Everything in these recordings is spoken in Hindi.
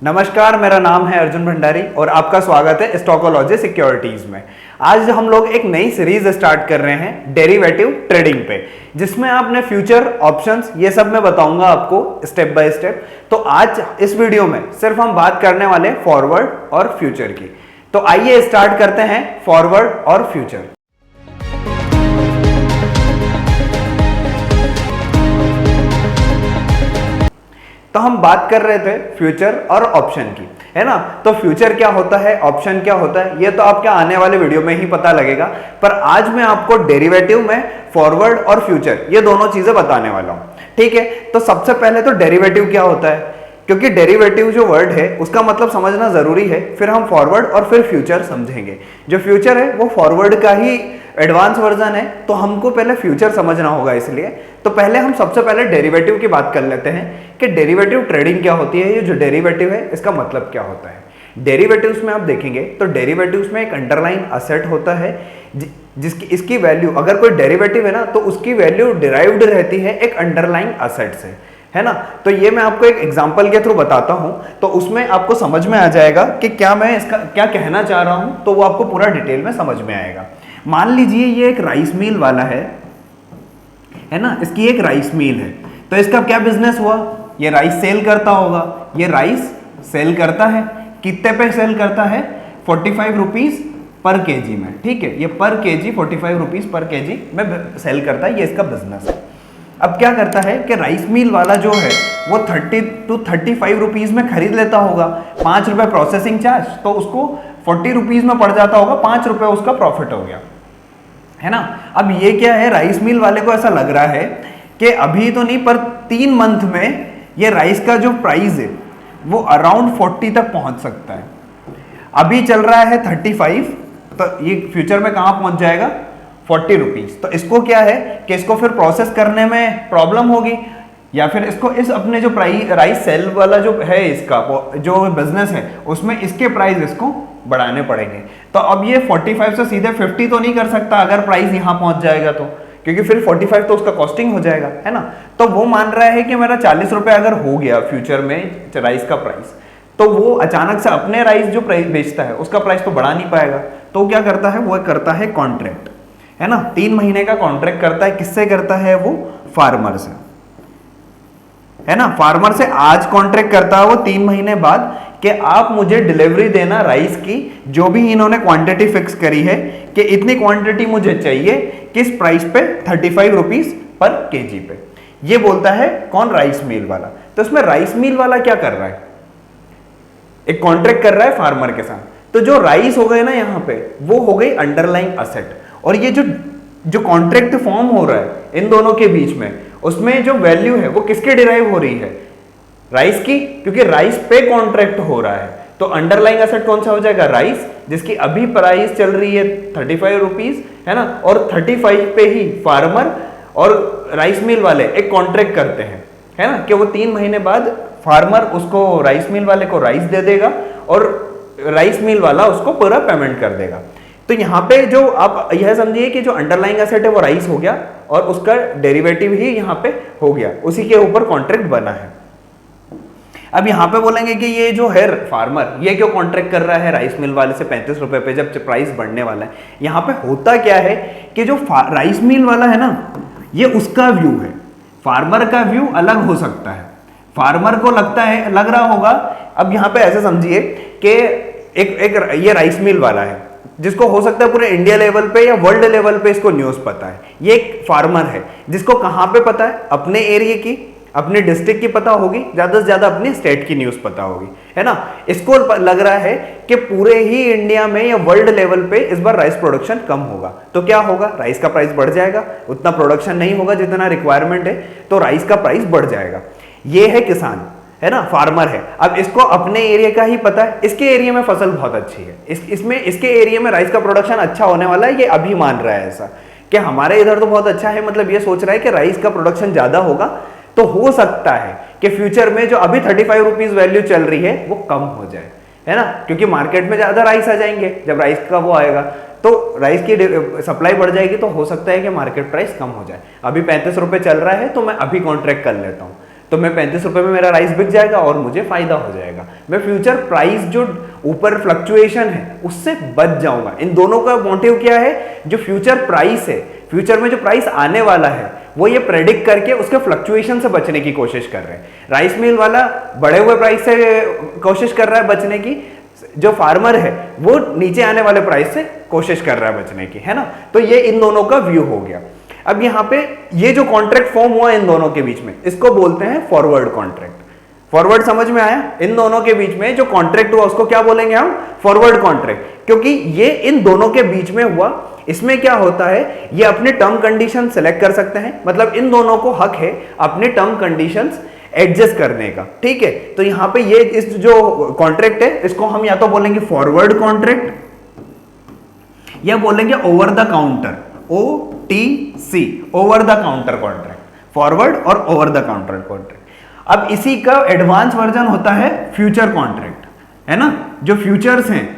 नमस्कार, मेरा नाम है अर्जुन भंडारी और आपका स्वागत है स्टॉकोलॉजी सिक्योरिटीज में। आज हम लोग एक नई सीरीज स्टार्ट कर रहे हैं डेरिवेटिव ट्रेडिंग पे, जिसमें आपने फ्यूचर, ऑप्शंस, ये सब मैं बताऊंगा आपको स्टेप बाय स्टेप। तो आज इस वीडियो में सिर्फ हम बात करने वाले फॉरवर्ड और फ्यूचर की। तो आइए स्टार्ट करते हैं फॉरवर्ड और फ्यूचर। तो हम बात कर रहे थे फ्यूचर और ऑप्शन की, है ना। तो फ्यूचर क्या होता है, ऑप्शन क्या होता है, ये तो आपके आने वाले वीडियो में ही पता लगेगा। पर आज मैं आपको डेरिवेटिव में फॉरवर्ड और फ्यूचर ये दोनों चीजें बताने वाला हूं, ठीक है। तो सबसे पहले तो डेरिवेटिव क्या होता है, क्योंकि डेरिवेटिव जो वर्ड है उसका मतलब समझना जरूरी है। फिर हम फॉरवर्ड और फिर फ्यूचर समझेंगे। जो फ्यूचर है वो फॉरवर्ड का ही एडवांस वर्जन है, तो हमको पहले फ्यूचर समझना होगा। इसलिए तो पहले हम सबसे पहले डेरिवेटिव की बात कर लेते हैं कि डेरिवेटिव ट्रेडिंग क्या होती है। ये जो डेरिवेटिव है इसका मतलब क्या होता है। डेरिवेटिव्स में आप देखेंगे तो डेरिवेटिव्स में एक अंडरलाइन असेट होता है जिसकी इसकी वैल्यू, अगर कोई डेरिवेटिव है ना तो उसकी वैल्यू डिराइव्ड रहती है एक अंडरलाइन असेट से, है ना। तो ये मैं आपको एक एग्जांपल के थ्रू बताता हूं, तो उसमें आपको समझ में आ जाएगा कि क्या मैं इसका क्या कहना चाह रहा हूं। तो वो आपको पूरा डिटेल में समझ में आएगा। मान लीजिए ये एक राइस मिल वाला है ना, इसकी एक राइस मिल है। तो इसका क्या बिजनेस हुआ, ये राइस सेल करता होगा। ये राइस सेल करता है, कितने पे सेल करता है, 45 रुपीज पर केजी में, ठीक है। ये पर केजी 45 रुपीज पर केजी में सेल करता है, ये इसका बिजनेस है। अब क्या करता है कि राइस मिल वाला जो है वो 30 to 35 रुपीज में खरीद लेता होगा। 5 रुपए प्रोसेसिंग चार्ज, तो उसको 40 रुपीज में पड़ जाता होगा, 5 रुपए उसका प्रॉफिट हो गया, है ना। अब ये क्या है, राइस मिल वाले को ऐसा लग रहा है कि अभी तो नहीं पर 3 मंथ में ये राइस का जो प्राइस है वो अराउंड 40 तक पहुंच सकता है। अभी चल रहा है 35, तो ये फ्यूचर में कहां पहुंच जाएगा, 40 रुपीज। तो इसको क्या है कि इसको फिर प्रोसेस करने में प्रॉब्लम होगी, या फिर इसको इस अपने जो प्राइस राइस सेल वाला जो है इसका जो बिजनेस है उसमें इसके प्राइस इसको बढ़ाने पड़ेंगे। तो अब ये 45 से सीधे 50 तो नहीं कर सकता अगर प्राइस यहां पहुंच जाएगा तो, क्योंकि फिर 45 तो उसका कॉस्टिंग हो जाएगा, है ना। तो वो मान रहा है कि मेरा 40 रुपए अगर हो गया फ्यूचर में राइस का प्राइस, तो वो अचानक से अपने राइस जो प्राइस बेचता है उसका प्राइस तो बढ़ा नहीं पाएगा। तो क्या करता है, वो करता है कॉन्ट्रैक्ट, है ना। 3 महीने का कॉन्ट्रैक्ट करता है। किससे करता है वो, फार्मर से, है ना। फार्मर से आज कॉन्ट्रैक्ट करता है वो 3 महीने बाद कि आप मुझे डिलीवरी देना राइस की, जो भी इन्होंने क्वांटिटी फिक्स करी है कि इतनी क्वांटिटी मुझे चाहिए, किस प्राइस पे, 35 रुपीज पर केजी पे। ये बोलता है कौन, राइस मिल वाला। तो इसमें राइस मिल वाला क्या कर रहा है, एक कॉन्ट्रैक्ट कर रहा है फार्मर के साथ। तो जो राइस हो गए ना यहाँ पे, वो हो गई अंडरलाइंग असेट। और ये जो कॉन्ट्रैक्ट फॉर्म हो रहा है इन दोनों के बीच में, उसमें जो वैल्यू है वो किसके डिराइव हो रही है, राइस की, क्योंकि राइस पे कॉन्ट्रैक्ट हो रहा है। तो अंडरलाइंग एसेट कौन सा हो जाएगा, राइस, जिसकी अभी प्राइस चल रही है 35 रुपीज, है ना। और 35 पे ही फार्मर और राइस मिल वाले एक कॉन्ट्रैक्ट करते हैं, है ना, कि वो 3 महीने बाद फार्मर उसको राइस मिल वाले को राइस दे देगा और राइस मिल वाला उसको पूरा पेमेंट कर देगा। तो यहाँ पे जो आप यह समझिए कि जो अंडरलाइंग एसेट है वो राइस हो गया और उसका डेरिवेटिव ही यहाँ पे हो गया, उसी के ऊपर कॉन्ट्रैक्ट बना है। अब यहाँ पे बोलेंगे कि ये जो है फार्मर, ये क्यों कॉन्ट्रैक्ट कर रहा है राइस मिल वाले से 35 रुपए पे, जब प्राइस बढ़ने वाला है। यहाँ पे होता क्या है कि जो राइस मिल वाला है ना, ये उसका व्यू है, फार्मर का व्यू अलग हो सकता है। फार्मर को लग रहा होगा, अब यहाँ पे ऐसे समझिए कि एक ये राइस मिल वाला है जिसको हो सकता है पूरे इंडिया लेवल पे या वर्ल्ड लेवल पे इसको न्यूज़ पता है। ये एक फार्मर है जिसको कहाँ पे पता है, अपने एरिया की, अपने डिस्ट्रिक्ट की पता होगी, ज्यादा से ज्यादा अपने स्टेट की न्यूज़ पता होगी, है ना। इसको लग रहा है कि पूरे ही इंडिया में या वर्ल्ड लेवल पे इस बार राइस प्रोडक्शन कम होगा। तो क्या होगा, राइस का प्राइस बढ़ जाएगा, उतना प्रोडक्शन नहीं होगा जितना रिक्वायरमेंट है, तो राइस का प्राइस बढ़ जाएगा। ये है किसान, है ना, फार्मर है। अब इसको अपने एरिया का ही पता है, इसके एरिया में फसल बहुत अच्छी है, इसके एरिया में राइस का प्रोडक्शन अच्छा होने वाला है। ये अभी मान रहा है ऐसा कि हमारे इधर तो बहुत अच्छा है, मतलब ये सोच रहा है कि राइस का प्रोडक्शन ज्यादा होगा। तो हो सकता है कि फ्यूचर में जो अभी 35 रुपीज वैल्यू चल रही है वो कम हो जाए, है ना, क्योंकि मार्केट में ज्यादा राइस आ जाएंगे। जब राइस का वो आएगा तो राइस की सप्लाई बढ़ जाएगी, तो हो सकता है कि मार्केट प्राइस कम हो जाए। अभी 35 रुपए चल रहा है तो मैं अभी कॉन्ट्रैक्ट कर लेता हूँ, तो मैं 35 रुपए में मेरा राइस बिक जाएगा और मुझे फायदा हो जाएगा। मैं फ्यूचर प्राइस जो ऊपर फ्लक्चुएशन है उससे बच जाऊंगा। इन दोनों का मोटिव क्या है, जो फ्यूचर प्राइस है, फ्यूचर में जो प्राइस आने वाला है वो ये प्रेडिक्ट करके उसके फ्लक्चुएशन से बचने की कोशिश कर रहे हैं। राइस मिल वाला बढ़े हुए प्राइस से कोशिश कर रहा है बचने की, जो फार्मर है वो नीचे आने वाले प्राइस से कोशिश कर रहा है बचने की, है ना। तो ये इन दोनों का व्यू हो गया। अब यहाँ पे ये जो कॉन्ट्रैक्ट फॉर्म हुआ इन दोनों के बीच में, इसको बोलते हैं फॉरवर्ड कॉन्ट्रैक्ट। फॉरवर्ड समझ में आया? इन दोनों के बीच में जो कॉन्ट्रैक्ट हुआ उसको क्या बोलेंगे हम? फॉरवर्ड कॉन्ट्रैक्ट, क्योंकि ये इन दोनों के बीच में हुआ। इसमें क्या होता है, ये अपने टर्म कंडीशन सेलेक्ट कर सकते हैं, मतलब इन दोनों को हक है अपने टर्म कंडीशंस एडजस्ट करने का, ठीक है। तो यहां पे ये इस जो कॉन्ट्रैक्ट है इसको हम या तो बोलेंगे फॉरवर्ड कॉन्ट्रैक्ट या बोलेंगे over the counter, OTC, over the counter contract, forward और ओवर द काउंटर कॉन्ट्रैक्ट। अब इसी का एडवांस वर्जन होता है फ्यूचर कॉन्ट्रैक्ट, है ना। जो फ्यूचर्स हैं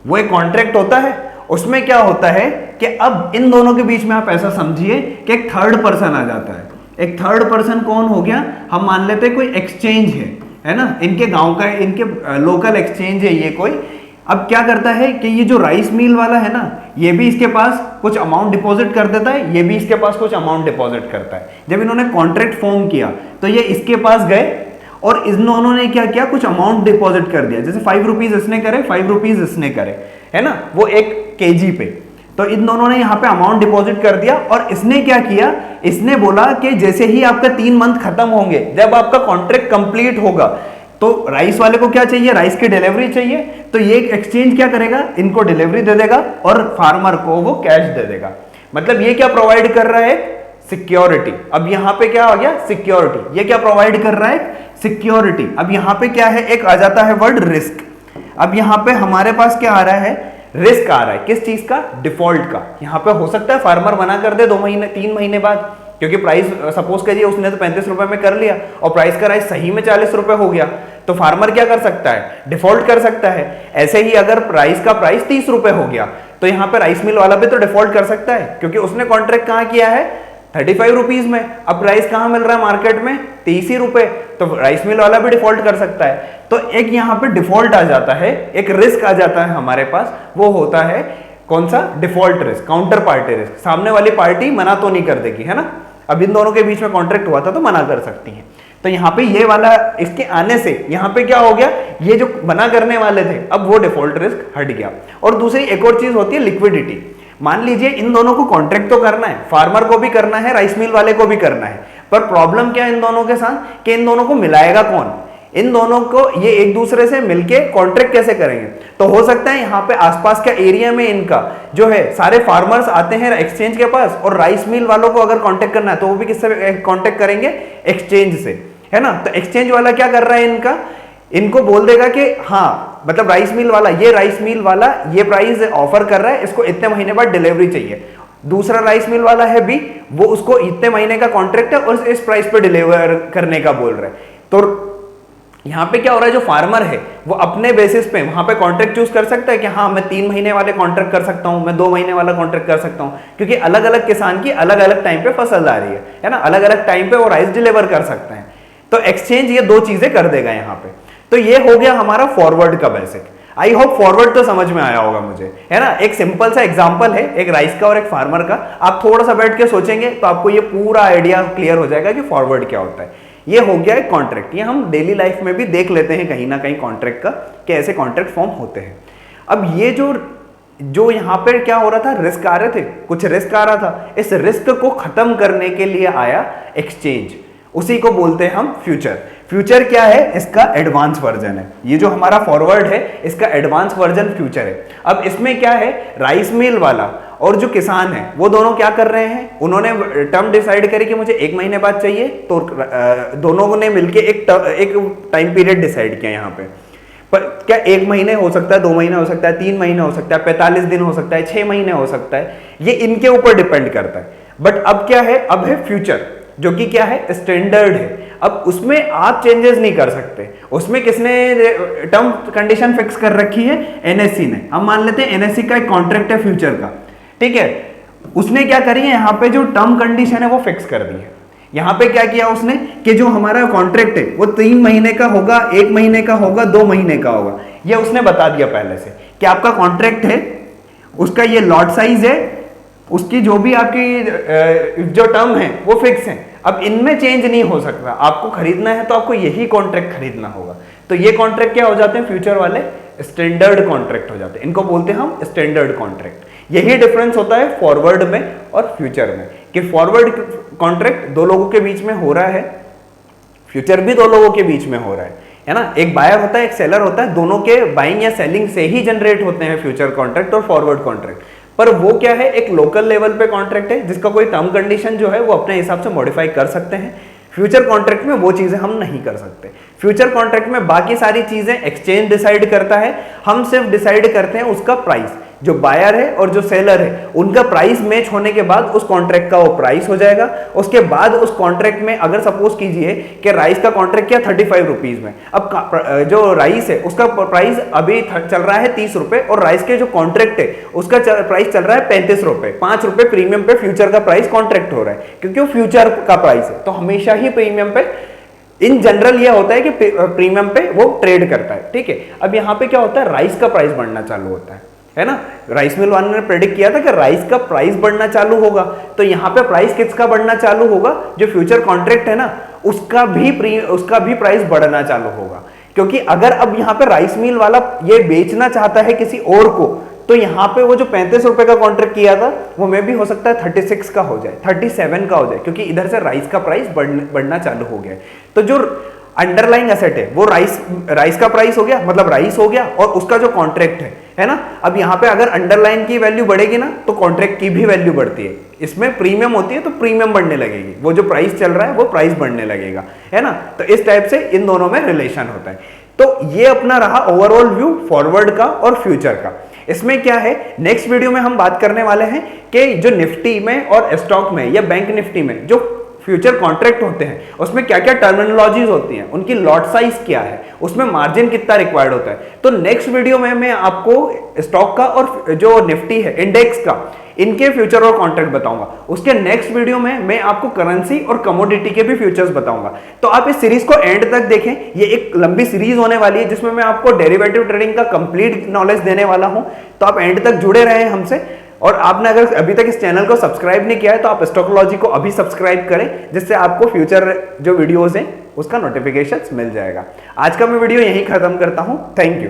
वो एक कॉन्ट्रैक्ट होता है, उसमें क्या होता है कि अब इन दोनों के बीच में आप ऐसा समझिए कि एक थर्ड पर्सन आ जाता है। एक थर्ड पर्सन कौन हो गया, हम मान लेते हैं कोई एक्सचेंज है ना, इनके गांव का, इनके लोकल एक्सचेंज है ये कोई। अब क्या करता है कि ये जो राइस मिल वाला है ना, ये भी इसके पास कुछ अमाउंट डिपॉजिट कर देता है, ये भी इसके पास कुछ अमाउंट डिपॉजिट करता है। जब इन्होंने कॉन्ट्रैक्ट फॉर्म किया तो ये इसके पास गए और इन दोनों ने क्या किया, कुछ अमाउंट डिपॉजिट कर दिया। जैसे 5 रुपीज इसने करे, 5 रुपीज इसने करे, है ना, वो 1 kg पे। तो इन दोनों ने यहाँ पे अमाउंट डिपॉजिट कर दिया और इसने क्या किया, इसने बोला कि जैसे ही आपका 3 मंथ खत्म होंगे, जब आपका कॉन्ट्रैक्ट कंप्लीट होगा, तो राइस वाले को क्या चाहिए, राइस की डिलीवरी चाहिए। तो ये एक्सचेंज क्या करेगा, इनको डिलीवरी दे देगा और फार्मर को वो कैश दे देगा। मतलब ये क्या प्रोवाइड कर रहा है, सिक्योरिटी। अब यहाँ पे क्या आ गया, सिक्योरिटी। ये क्या प्रोवाइड कर रहा है, सिक्योरिटी। अब यहाँ पे क्या है, एक आ जाता है वर्ड रिस्क। अब यहाँ पे हमारे पास क्या आ रहा है, रिस्क आ रहा है। किस चीज का, डिफॉल्ट का। यहाँ पे हो सकता है फार्मर मना कर दे 2 महीने 3 महीने बाद, क्योंकि प्राइस सपोज करिए उसने तो 35 रुपए में कर लिया और प्राइस का राइस सही में 40 रुपए हो गया, तो फार्मर क्या कर सकता है, डिफॉल्ट कर सकता है। ऐसे ही अगर प्राइस का प्राइस 30 रुपए हो गया तो यहाँ पे राइस मिल वाला भी तो डिफॉल्ट कर सकता है, क्योंकि उसने कॉन्ट्रैक्ट कहाँ किया है, 35 रुपीज में। अब प्राइस कहाँ मिल रहा है मार्केट में, 30 ही रुपए, तो राइस मिल वाला भी डिफॉल्ट कर सकता है। तो एक यहाँ पे डिफॉल्ट आ जाता है, एक रिस्क आ जाता है हमारे पास, वो होता है कौन सा, default risk, counter party risk. सामने वाली पार्टी मना तो नहीं कर देगी, है ना। अब इन दोनों के बीच में कॉन्ट्रैक्ट हुआ था तो मना कर सकती है। तो यहाँ पे ये वाला, इसके आने से यहाँ पे क्या हो गया, ये जो मना करने वाले थे अब वो डिफॉल्ट रिस्क हट गया। और दूसरी एक और चीज होती है लिक्विडिटी। मान लीजिए इन दोनों को कॉन्ट्रैक्ट तो करना है, फार्मर को भी करना है, राइस मिल वाले को भी करना है, पर प्रॉब्लम क्या है इन दोनों के साथ कि इन दोनों को मिलाएगा कौन, इन दोनों को ये एक दूसरे से मिलके कॉन्ट्रैक्ट कैसे करेंगे। तो हो सकता है यहाँ पे आसपास का एरिया में इनका जो है सारे फार्मर्स आते हैं एक्सचेंज के पास, और राइस मिल वालों को अगर कॉन्टैक्ट करना है तो वो भी किससे कॉन्टैक्ट करेंगे, एक्सचेंज से, है ना। तो एक्सचेंज वाला क्या कर रहा है, इनका इनको बोल देगा कि हाँ, मतलब राइस मिल वाला, ये राइस मिल वाला ये प्राइस ऑफर कर रहा है, इसको इतने महीने बाद डिलीवरी चाहिए। दूसरा राइस मिल वाला है भी, वो उसको इतने महीने का कॉन्ट्रैक्ट है और इस प्राइस पे डिलीवर करने का बोल रहा है। तो यहाँ पे क्या हो रहा है, जो फार्मर है वो अपने बेसिस पे वहां पे कॉन्ट्रैक्ट चूज कर सकता है कि हाँ मैं 3 महीने वाले कॉन्ट्रैक्ट कर सकता हूँ, मैं 2 महीने वाला कॉन्ट्रैक्ट कर सकता हूँ, क्योंकि अलग अलग किसान की अलग अलग टाइम पे फसल आ रही है ना, अलग अलग टाइम पे वो राइस डिलीवर कर सकते हैं। तो एक्सचेंज ये 2 चीजें कर देगा यहाँ पे। तो ये हो गया हमारा फॉरवर्ड का बेसिक। आई होप फॉरवर्ड तो समझ में आया होगा मुझे, है ना। एक सिंपल सा एग्जांपल है, एक राइस का और एक फार्मर का। आप थोड़ा सा बैठ के सोचेंगे तो आपको ये पूरा आइडिया क्लियर हो जाएगा कि फॉरवर्ड क्या होता है। ये हो गया एक कॉन्ट्रैक्ट। ये हम डेली लाइफ में भी देख लेते हैं कहीं ना कहीं कॉन्ट्रैक्ट का, कि ऐसे कॉन्ट्रैक्ट फॉर्म होते हैं। अब ये जो यहाँ पे क्या हो रहा था, रिस्क आ रहे थे, कुछ रिस्क आ रहा था, इस रिस्क को खत्म करने के लिए आया एक्सचेंज, उसी को बोलते हैं हम फ्यूचर। फ्यूचर क्या है, इसका एडवांस वर्जन है। ये जो हमारा फॉरवर्ड है इसका एडवांस वर्जन फ्यूचर है। अब इसमें क्या है, राइस मिल वाला और जो किसान है वो दोनों क्या कर रहे हैं, उन्होंने टर्म डिसाइड करी कि मुझे 1 महीने बाद चाहिए, तो दोनों ने मिलके एक टाइम पीरियड डिसाइड किया यहाँ पे। पर क्या 1 महीने हो सकता है, 2 महीने हो सकता है, 3 महीने हो सकता है, 45 दिन हो सकता है, 6 महीने हो सकता है, ये इनके ऊपर डिपेंड करता है। बट अब क्या है, अब है फ्यूचर, जो कि क्या है, स्टैंडर्ड है। अब उसमें आप चेंजेस नहीं कर सकते। उसमें किसने टर्म कंडीशन फिक्स कर रखी है, एनएससी ने। हम मान लेते हैं एनएससी का एक कॉन्ट्रैक्ट है फ्यूचर का, ठीक है। उसने क्या करी है, यहाँ पे जो टर्म कंडीशन है वो फिक्स कर दी है यहाँ पे क्या किया उसने कि जो हमारा कॉन्ट्रैक्ट है वो 3 महीने का होगा, 1 महीने का होगा, 2 महीने का होगा, ये उसने बता दिया पहले से कि आपका कॉन्ट्रैक्ट है, उसका ये लॉट साइज है, उसकी जो भी आपकी जो टर्म है वो फिक्स है। अब इनमें चेंज नहीं हो सकता, आपको खरीदना है तो आपको यही कॉन्ट्रैक्ट खरीदना होगा। तो ये कॉन्ट्रैक्ट क्या हो जाते हैं फ्यूचर वाले, स्टैंडर्ड कॉन्ट्रैक्ट हो जाते हैं, इनको बोलते हैं हम स्टैंडर्ड कॉन्ट्रैक्ट। यही डिफरेंस होता है फॉरवर्ड में और फ्यूचर में, कि फॉरवर्ड कॉन्ट्रैक्ट दो लोगों के बीच में हो रहा है, फ्यूचर भी दो लोगों के बीच में हो रहा है ना। एक बायर होता है, एक सेलर होता है, दोनों के बाइंग या सेलिंग से ही जनरेट होते हैं फ्यूचर कॉन्ट्रैक्ट और फॉरवर्ड कॉन्ट्रैक्ट। पर वो क्या है, एक लोकल लेवल पे कॉन्ट्रैक्ट है जिसका कोई टर्म कंडीशन जो है वो अपने हिसाब से मॉडिफाई कर सकते हैं। फ्यूचर कॉन्ट्रैक्ट में वो चीजें हम नहीं कर सकते। फ्यूचर कॉन्ट्रैक्ट में बाकी सारी चीजें एक्सचेंज डिसाइड करता है, हम सिर्फ डिसाइड करते हैं उसका प्राइस। जो बायर है और जो सेलर है उनका प्राइस मैच होने के बाद उस कॉन्ट्रैक्ट का वो प्राइस हो जाएगा। उसके बाद उस कॉन्ट्रैक्ट में अगर सपोज कीजिए कि राइस का कॉन्ट्रैक्ट किया 35 रुपीज में, अब जो राइस है उसका प्राइस अभी चल रहा है 30 रुपए और राइस के जो कॉन्ट्रैक्ट है उसका प्राइस चल रहा है 35 रुपए, 5 रुपए प्रीमियम पे फ्यूचर का प्राइस कॉन्ट्रैक्ट हो रहा है क्योंकि वो फ्यूचर का प्राइस है। तो हमेशा ही प्रीमियम पे इन जनरल ये होता है कि प्रीमियम पे वो ट्रेड करता है, ठीक है। अब यहाँ पे क्या होता है, राइस का प्राइस बढ़ना चालू होता है ना। राइस मिल वाले ने प्रेडिक्ट किया था कि राइस का प्राइस बढ़ना चालू होगा, तो यहाँ पे प्राइस किसका बढ़ना चालू होगा, जो फ्यूचर कॉन्ट्रैक्ट है ना उसका भी प्राइस बढ़ना चालू होगा। क्योंकि अगर अब यहाँ पे राइस मिल वाला ये बेचना चाहता है किसी और को, तो यहाँ पे वो जो 35 रुपए का कॉन्ट्रैक्ट किया था वो मे भी हो सकता है 36 का हो जाए, 37 का हो जाए, क्योंकि इधर से राइस का प्राइस बढ़ना चालू हो गया। तो जो अंडरलाइंग एसेट है वो राइस का प्राइस हो गया, मतलब राइस हो गया, और उसका जो कॉन्ट्रैक्ट है ना। अब यहाँ पे अगर अंडरलाइन की वैल्यू बढ़ेगी ना तो कॉन्ट्रैक्ट की भी वैल्यू बढ़ती है। इसमें प्रीमियम होती है तो प्रीमियम बढ़ने लगेगी, वो जो प्राइस चल रहा है वो प्राइस बढ़ने लगेगा, है ना। तो इस टाइप से इन दोनों में रिलेशन होता है। तो ये अपना रहा ओवरऑल व्यू फॉरवर्ड का और फ्यूचर का। इसमें क्या है, नेक्स्ट वीडियो में हम बात करने वाले हैं कि जो निफ्टी में और स्टॉक में या बैंक निफ्टी में जो फ्यूचर कॉन्ट्रैक्ट होते हैं उसमें क्या क्या टर्मिनोलॉजीज होती हैं, उनकी लॉट साइज क्या है, उसमें मार्जिन कितना रिक्वायर्ड होता है। तो नेक्स्ट वीडियो में मैं आपको स्टॉक का और जो निफ्टी है इंडेक्स का, इनके फ्यूचर और कॉन्ट्रैक्ट बताऊंगा। उसके नेक्स्ट वीडियो में मैं आपको करेंसी और कमोडिटी के भी फ्यूचर्स बताऊंगा। तो आप इस सीरीज को एंड तक देखें, ये एक लंबी सीरीज होने वाली है जिसमें मैं आपको डेरिवेटिव ट्रेडिंग का कंप्लीट नॉलेज देने वाला हूं। तो आप एंड तक जुड़े रहे हमसे, और आपने अगर अभी तक इस चैनल को सब्सक्राइब नहीं किया है तो आप स्टॉकलॉजी को अभी सब्सक्राइब करें, जिससे आपको फ्यूचर जो वीडियोस हैं उसका नोटिफिकेशन मिल जाएगा। आज का मैं वीडियो यहीं खत्म करता हूं। Thank you.